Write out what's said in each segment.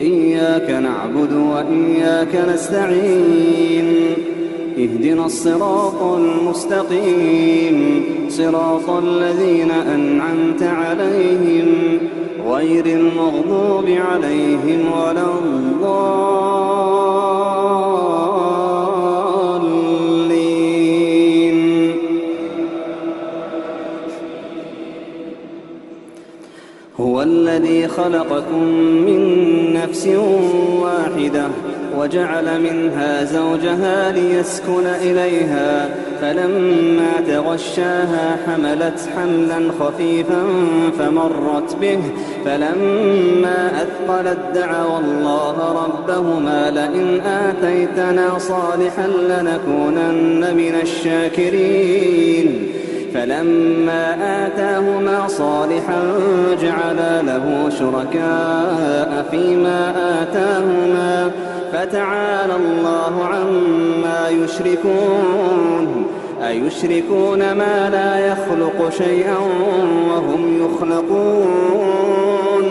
إياك نعبد وإياك نستعين اهدنا الصراط المستقيم صراط الذين أنعمت عليهم غير المغضوب عليهم ولا الضالين. هو الذي خلقكم من نفس واحدة وجعل منها زوجها ليسكن إليها فلما تغشاها حملت حملا خفيفا فمرت به فلما أثقلت دعوا الله ربهما لئن آتيتنا صالحا لنكونن من الشاكرين فلما آتاهما صالحا جعلا له شركاء فيما آتاهما فتعالى الله عما يشركون أيشركون ما لا يخلق شيئا وهم يخلقون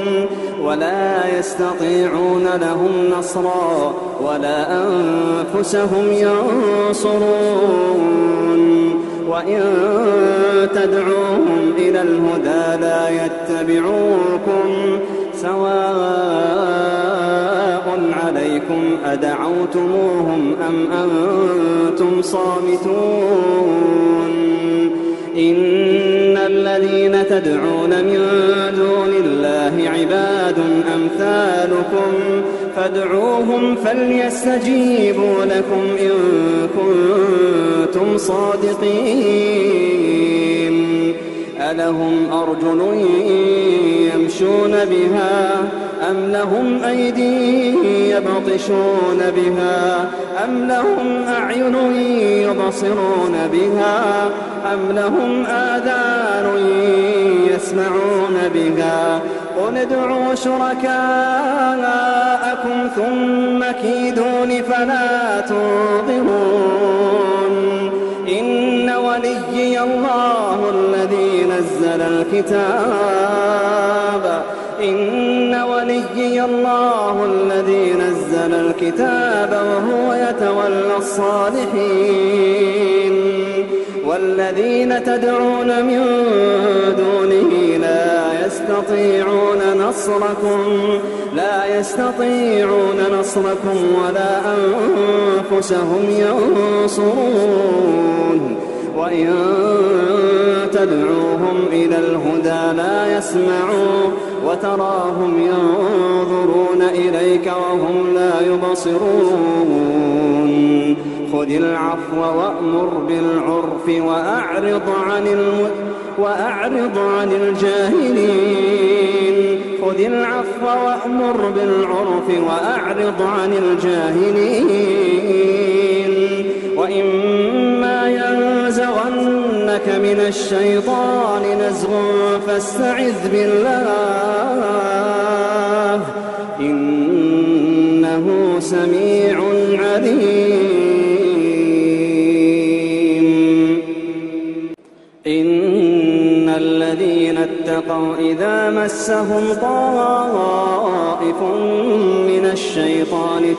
ولا يستطيعون لهم نصرا ولا أنفسهم ينصرون وإن تدعوهم إلى الهدى لا يتبعوكم سواء عليكم أدعوتموهم أم أنتم صامتون إن الذين تدعون من دون الله عباد أمثالكم فادعوهم فليستجيبوا لكم إن كنتم صادقين ألهم أرجل يمشون بها أم لهم أيدي يبطشون بها أم لهم أعين يبصرون بها أم لهم آذان يسمعون بها قل ادعوا شركاءكم ثم كيدون فلا تنظرون إن وليي الله الذي نزل الكتاب إن وليي الله الذي نزل الكتاب وهو يتولى الصالحين والذين تدعون من دونه لا يستطيعون نصركم ولا أنفسهم ينصرون وإن تدعوهم إلى الهدى لا يسمعوا وتراهم ينظرون إليك وهم لا يبصرون خذ العفو وأمر بالعرف وأعرض عن الجاهلين خذ العفو وأمر بالعرف وأعرض عن الجاهلين وإما ينزغنك من الشيطان نزغ فاستعذ بالله إنه سميع عليم. إن الذين اتقوا إذا مسهم طائف من الشيطان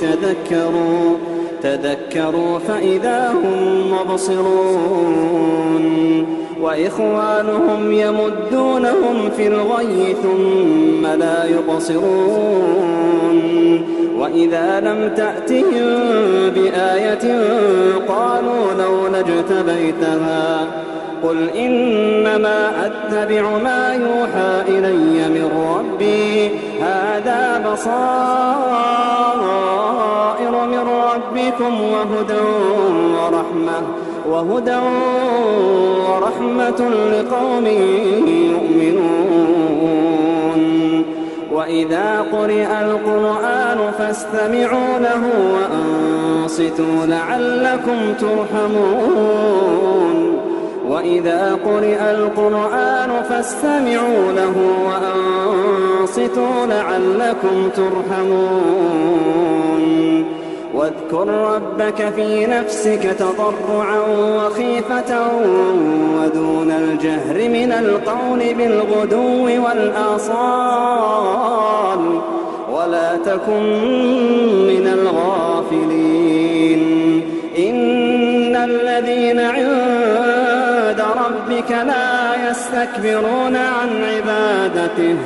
تذكروا فإذا هم مبصرون وإخوانهم يمدونهم في الغي ثم لا يقصرون وإذا لم تأتهم بآية قالوا لولا اجتبيتها قل إنما أتبع ما يوحى إلي من ربي هذا بصائر من ربكم وهدى ورحمة لقوم يؤمنون وإذا قرئ القرآن فاستمعوا له وأنصتوا لعلكم ترحمون وإذا قرئ القرآن فاستمعوا له وأنصتوا لعلكم ترحمون واذكر ربك في نفسك تضرعا وخيفة ودون الجهر من القول بالغدو والآصال ولا تكن من الغافلين إن الذين عند ربك لا يستكبرون عن عبادته